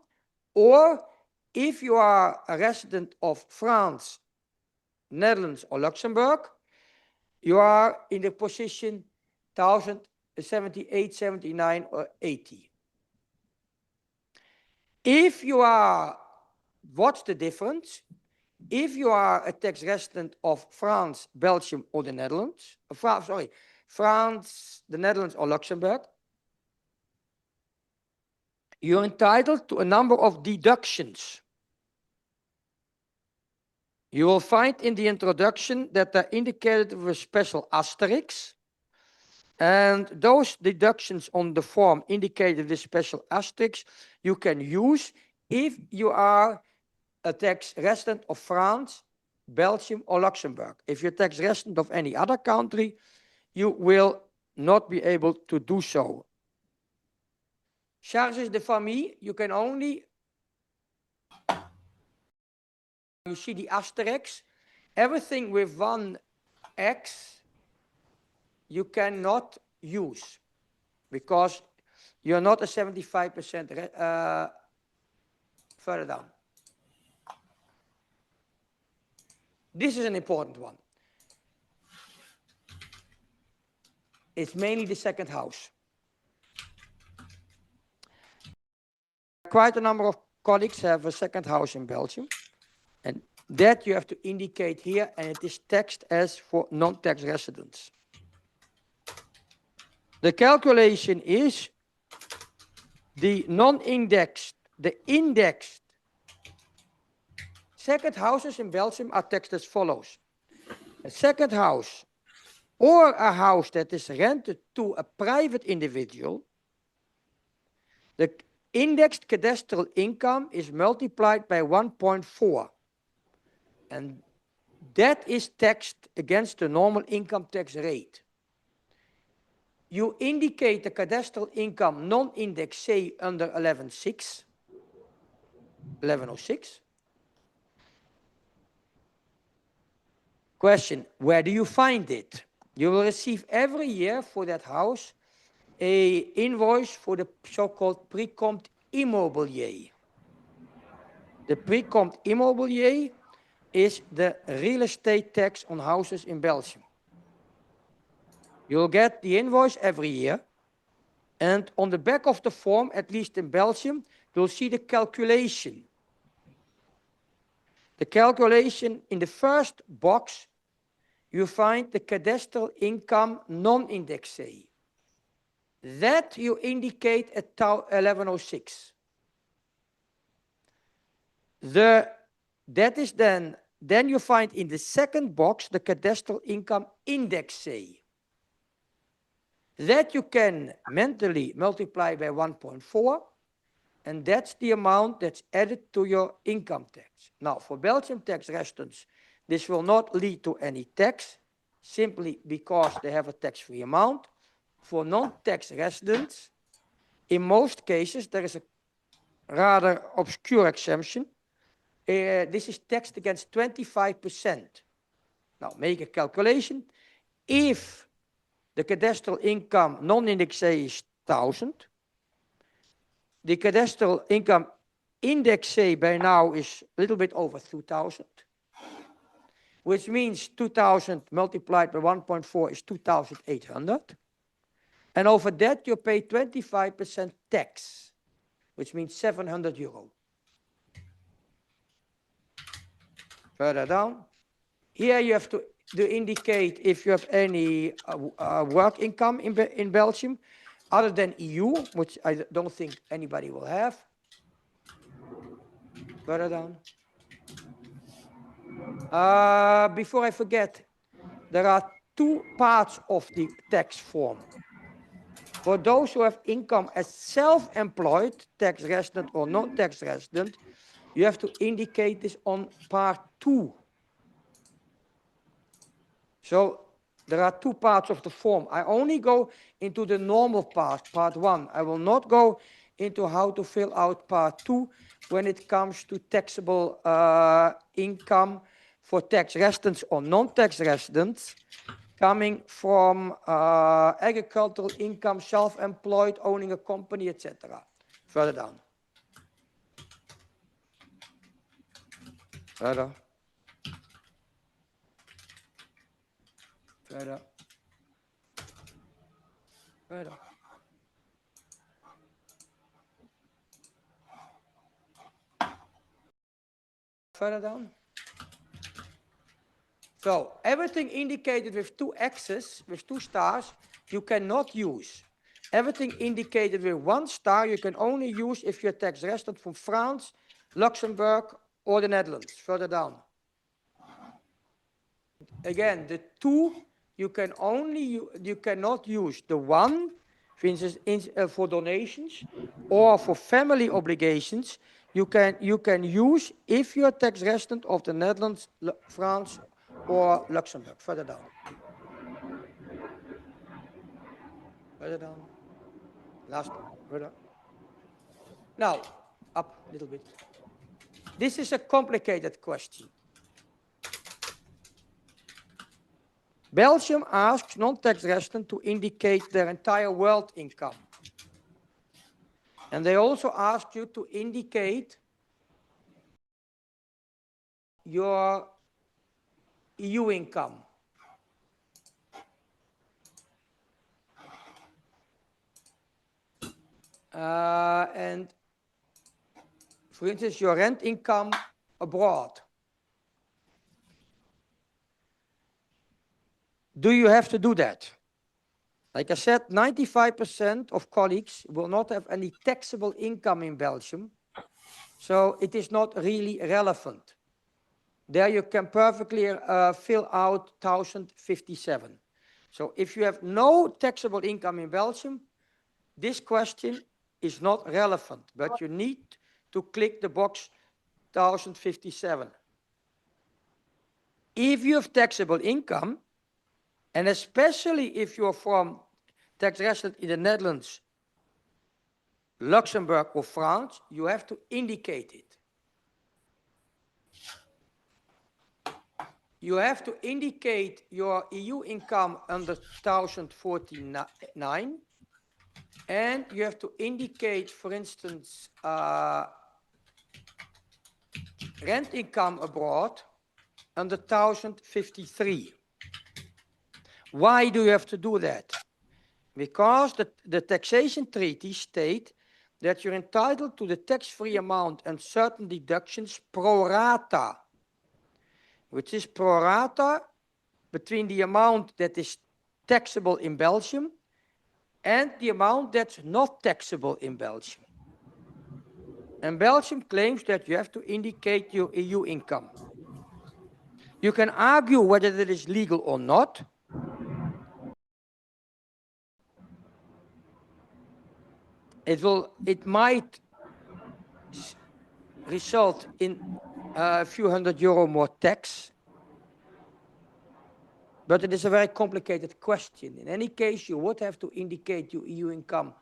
or if you are a resident of France, Netherlands, or Luxembourg, you are in the position 1078, 79, or 80. If you are, what's the difference? If you are a tax resident of France, Belgium, or the Netherlands, France, the Netherlands, or Luxembourg, you're entitled to a number of deductions. You will find in the introduction that they're indicated with special asterisks, and those deductions on the form indicated with special asterisks you can use if you are a tax resident of France, Belgium, or Luxembourg. If you're a tax resident of any other country, you will not be able to do so. Charges de famille, you can only, you see the asterisks, everything with one X you cannot use because you're not a 75% further down. This is an important one. It's mainly the second house. Quite a number of colleagues have a second house in Belgium, and that you have to indicate here, and it is taxed as for non-tax residents. The calculation is the non-indexed, the indexed second houses in Belgium are taxed as follows. A second house or a house that is rented to a private individual, the indexed cadastral income is multiplied by 1.4. And that is taxed against the normal income tax rate. You indicate the cadastral income non-indexé under 1106. Question, where do you find it? You will receive every year for that house an invoice for the so-called précompte immobilier. The précompte immobilier is the real estate tax on houses in Belgium. You'll get the invoice every year, and on the back of the form, at least in Belgium, you'll see the calculation. The calculation in the first box, you find the cadastral income non-indexé. That you indicate at 1106. That is then you find in the second box the cadastral income indexé. That you can mentally multiply by 1.4, and that's the amount that's added to your income tax. Now, for Belgian tax residents, this will not lead to any tax, simply because they have a tax-free amount. For non-tax residents, in most cases, there is a rather obscure exemption. This is taxed against 25%. Now, make a calculation. If the cadastral income non-indexé is 1,000, the cadastral income indexé by now is a little bit over 2,000. which means 2,000 multiplied by 1.4 is 2,800. And over that, you pay 25% tax, which means 700 euro. Further down. Here you have to indicate if you have any work income in Belgium, other than EU, which I don't think anybody will have. Further down. Before I forget, there are two parts of the tax form. For those who have income as self-employed, tax resident or non-tax resident, you have to indicate this on part 2. So there are two parts of the form. I only go into the normal part 1. I will not go into how to fill out part 2 when it comes to taxable income for tax residents or non-tax residents coming from agricultural income, self-employed, owning a company, etc. Further down. Further. Further. Further. Further down. So everything indicated with 2 X's, with 2 stars, you cannot use. Everything indicated with 1 star, you can only use if you're tax resident from France, Luxembourg, or the Netherlands. Further down. Again, the 2, you cannot use. The 1, for instance, for donations or for family obligations, you can use if you're tax resident of the Netherlands, France, or Luxembourg. Further down. Further down. Last. Further. Now, up a little bit. This is a complicated question. Belgium asks non-tax residents to indicate their entire world income. And they also ask you to indicate your EU income. And for instance, your rent income abroad. Do you have to do that? Like I said, 95% of colleagues will not have any taxable income in Belgium. So it is not really relevant. There you can perfectly fill out 1057. So if you have no taxable income in Belgium, this question is not relevant, but you need to click the box 1057. If you have taxable income, and especially if you're from tax resident in the Netherlands, Luxembourg, or France, you have to indicate it. You have to indicate your EU income under 1049, and you have to indicate, for instance, rent income abroad under 1053. Why do you have to do that? Because the taxation treaties state that you're entitled to the tax-free amount and certain deductions pro rata, which is pro rata between the amount that is taxable in Belgium and the amount that's not taxable in Belgium. And Belgium claims that you have to indicate your EU income. You can argue whether that is legal or not. It might result in a few €100 more tax, but it is a very complicated question. In any case, you would have to indicate your EU income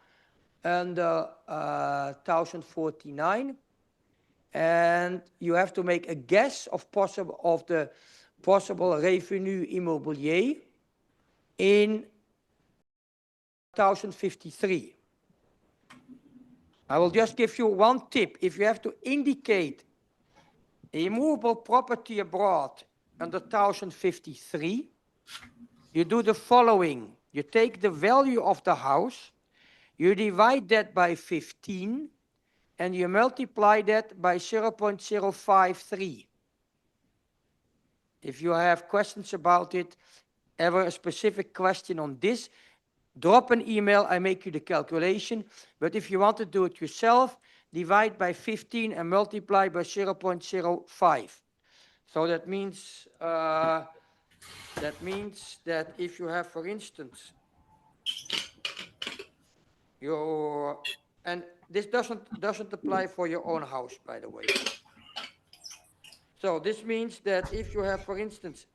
under 1049, and you have to make a guess of the possible revenu immobilier in 1053. I will just give you one tip. If you have to indicate a movable property abroad under 1053, you do the following. You take the value of the house, you divide that by 15, and you multiply that by 0.053. If you have questions about it, ever a specific question on this, drop an email, I make you the calculation. But if you want to do it yourself, divide by 15 and multiply by 0.05. So that means that if you have, for instance, and this doesn't apply for your own house, by the way. So this means that if you have, for instance,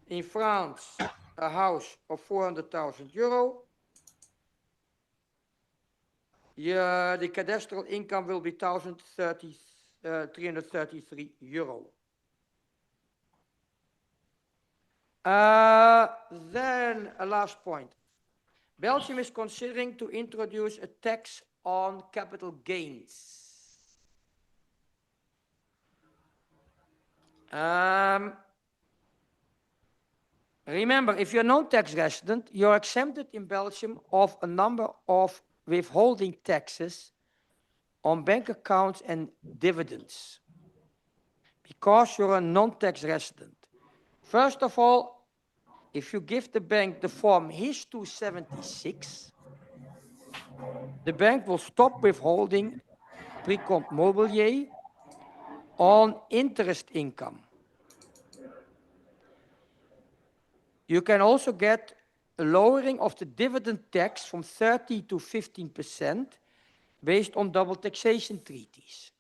in France, a house of 400,000 euro, the cadastral income will be 333 euro. Then a last point. Belgium is considering to introduce a tax on capital gains. Remember, if you're non-tax resident, you're exempted in Belgium of a number of withholding taxes on bank accounts and dividends because you're a non-tax resident. First of all, if you give the bank the form HIS 276, the bank will stop withholding précompte mobilier on interest income. You can also get a lowering of the dividend tax from 30 to 15% based on double taxation treaties.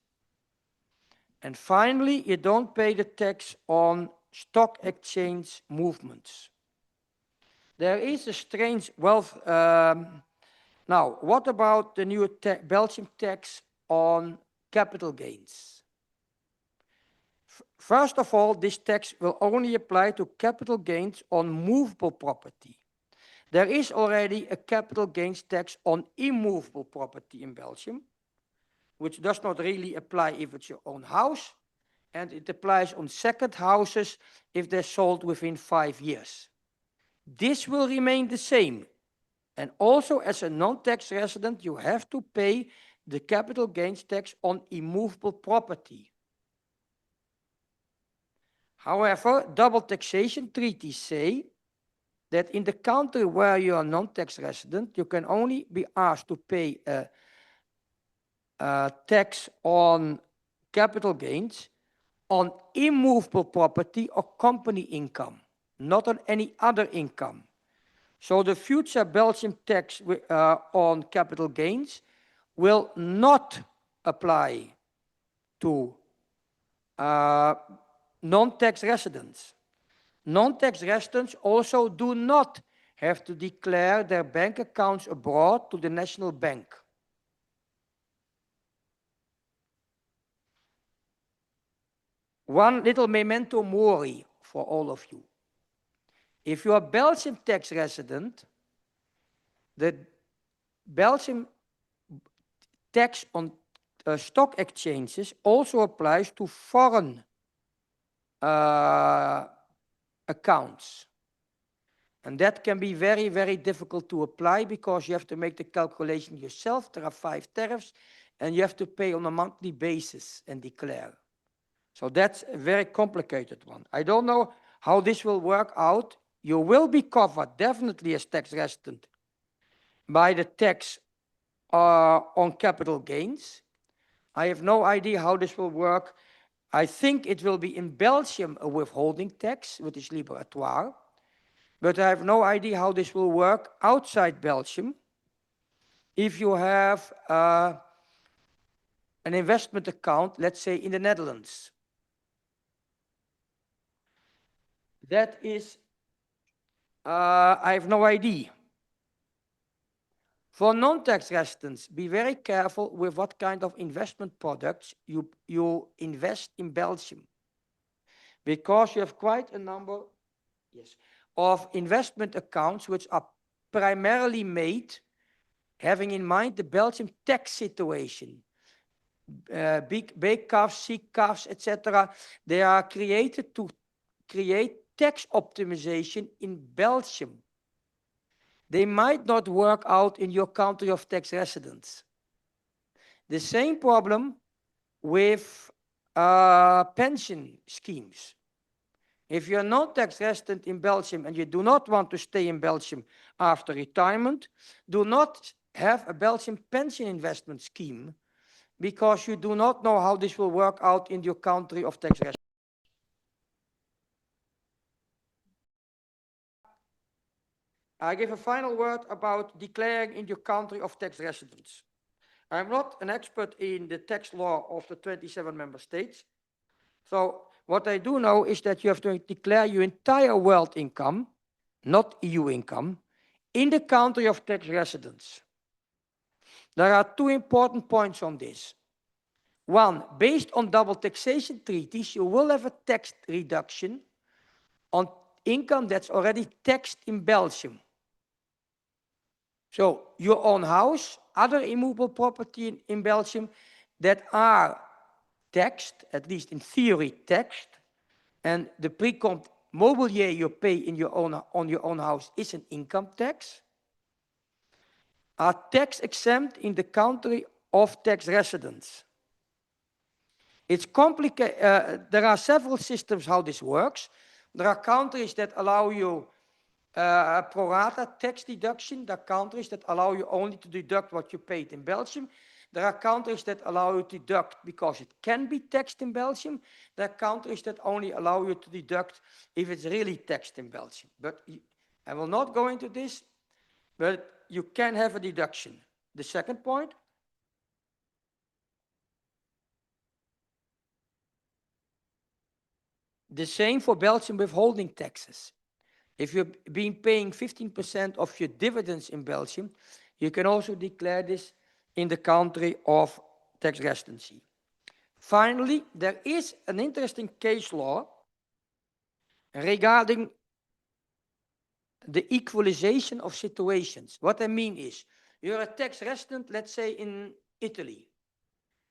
And finally, you don't pay the tax on stock exchange movements. There is a strange wealth. Now, what about the new Belgian tax on capital gains? First of all, this tax will only apply to capital gains on movable property. There is already a capital gains tax on immovable property in Belgium, which does not really apply if it's your own house, and it applies on second houses if they're sold within 5 years. This will remain the same. And also, as a non-tax resident, you have to pay the capital gains tax on immovable property. However, double taxation treaties say that in the country where you are non-tax resident, you can only be asked to pay a tax on capital gains on immovable property or company income, not on any other income. So the future Belgian tax on capital gains will not apply to non-tax residents. Non-tax residents also do not have to declare their bank accounts abroad to the national bank. One little memento mori for all of you. If you are a Belgian tax resident, the Belgian tax on stock exchanges also applies to foreign accounts. And that can be very, very difficult to apply because you have to make the calculation yourself. There are 5 tariffs, and you have to pay on a monthly basis and declare. So that's a very complicated one. I don't know how this will work out. You will be covered, definitely as tax resident, by the tax on capital gains. I have no idea how this will work. I think it will be in Belgium a withholding tax, which is liberatoire. But I have no idea how this will work outside Belgium if you have an investment account, let's say in the Netherlands. That is, I have no idea. For non-tax residents, be very careful with what kind of investment products you invest in Belgium, because you have quite a number of investment accounts which are primarily made having in mind the Belgian tax situation. Big calves, sick calves, etc. They are created to create tax optimization in Belgium. They might not work out in your country of tax residence. The same problem with pension schemes. If you're not tax resident in Belgium and you do not want to stay in Belgium after retirement, do not have a Belgian pension investment scheme because you do not know how this will work out in your country of tax residence. I give a final word about declaring in your country of tax residence. I'm not an expert in the tax law of the 27 member states. So what I do know is that you have to declare your entire world income, not EU income, in the country of tax residence. There are two important points on this. One, based on double taxation treaties, you will have a tax reduction on income that's already taxed in Belgium. So your own house, other immovable property in Belgium that are taxed, at least in theory taxed, and the pre-comp mobilier you pay in your own, on your own house is an income tax, are tax exempt in the country of tax residence. It's complicated. There are several systems how this works. There are countries that allow you a pro rata tax deduction. There are countries that allow you only to deduct what you paid in Belgium. There are countries that allow you to deduct because it can be taxed in Belgium. There are countries that only allow you to deduct if it's really taxed in Belgium. But I will not go into this, but you can have a deduction. The second point, the same for Belgian withholding taxes. If you've been paying 15% of your dividends in Belgium, you can also declare this in the country of tax residency. Finally, there is an interesting case law regarding the equalization of situations. What I mean is, you're a tax resident, let's say in Italy.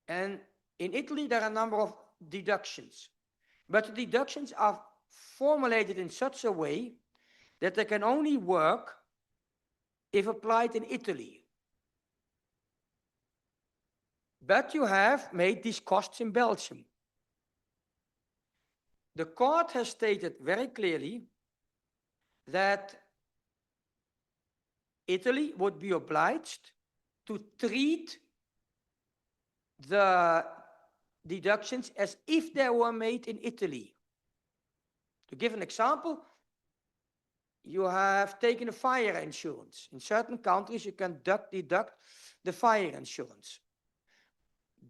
And in Italy, there are a number of deductions. But the deductions are formulated in such a way that they can only work if applied in Italy. But you have made these costs in Belgium. The court has stated very clearly that Italy would be obliged to treat the deductions as if they were made in Italy. To give an example, you have taken a fire insurance. In certain countries, you can deduct the fire insurance.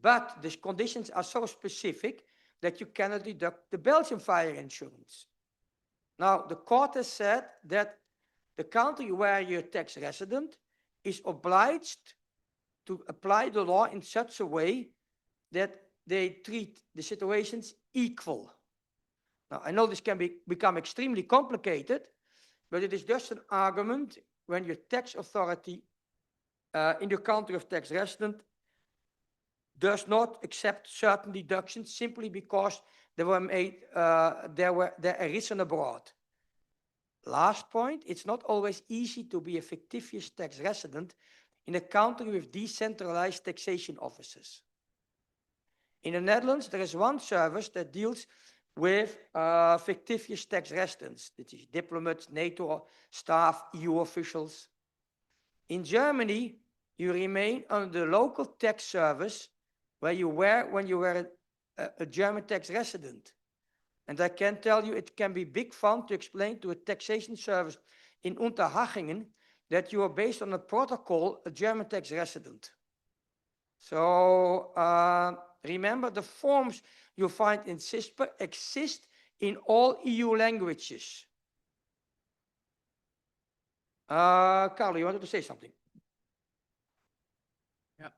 But the conditions are so specific that you cannot deduct the Belgian fire insurance. Now, the court has said that the country where you're tax resident is obliged to apply the law in such a way that they treat the situations equal. Now, I know this can become extremely complicated, but it is just an argument when your tax authority in your country of tax resident does not accept certain deductions simply because they were made, they're arisen abroad. Last point, it's not always easy to be a fictitious tax resident in a country with decentralized taxation offices. In the Netherlands, there is one service that deals with fictitious tax residents. That is diplomats, NATO staff, EU officials. In Germany, you remain under the local tax service where you were when you were a German tax resident. And I can tell you it can be big fun to explain to a taxation service in Unterhachingen that you are based on a protocol, a German tax resident. So remember, the forms you find in CISPR exist in all EU languages. Carlo, you wanted to say something? Yeah,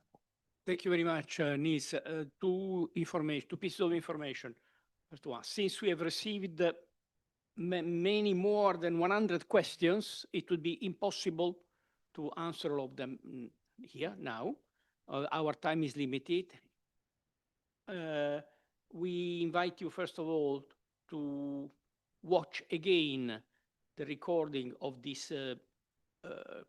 thank you very much, Niels. Two pieces of information. First one, since we have received many more than 100 questions, it would be impossible to answer all of them here now. Our time is limited. We invite you, first of all, to watch again the recording of this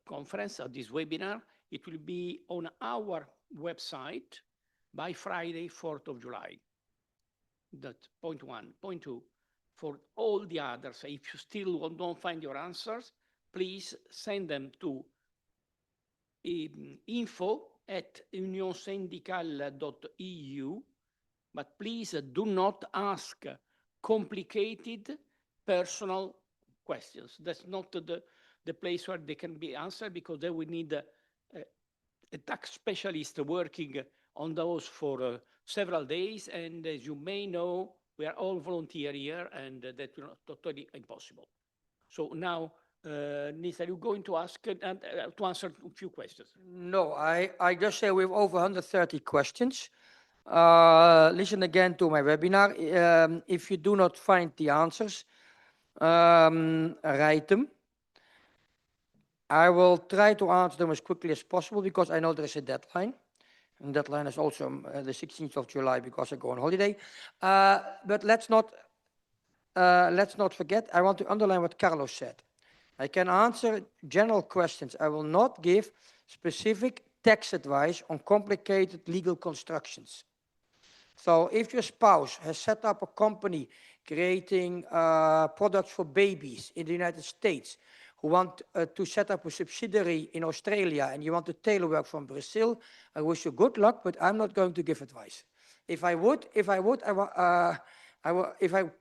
conference, of this webinar. It will be on our website by Friday, 4th of July. That's point one. Point two, for all the others, if you still don't find your answers, please send them to info@unionsyndicale.eu, but please do not ask complicated personal questions. That's not the place where they can be answered, because they will need a tax specialist working on those for several days. And as you may know, we are all volunteer here, and that will not totally impossible. So now, Niels, are you going to ask to answer a few questions? No, I just say we have over 130 questions. Listen again to my webinar. If you do not find the answers, write them. I will try to answer them as quickly as possible, because I know there is a deadline. And deadline is also the 16th of July, because I go on holiday. But let's not forget, I want to underline what Carlos said. I can answer general questions. I will not give specific tax advice on complicated legal constructions. So if your spouse has set up a company creating products for babies in the United States, who want to set up a subsidiary in Australia, and you want to tailor work from Brazil, I wish you good luck, but I'm not going to give advice. If I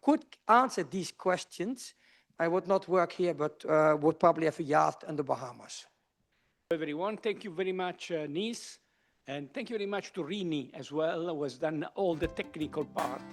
could answer these questions, I would not work here, but would probably have a yacht in the Bahamas. Everyone, thank you very much, Niels, and thank you very much to Rini as well, who has done all the technical part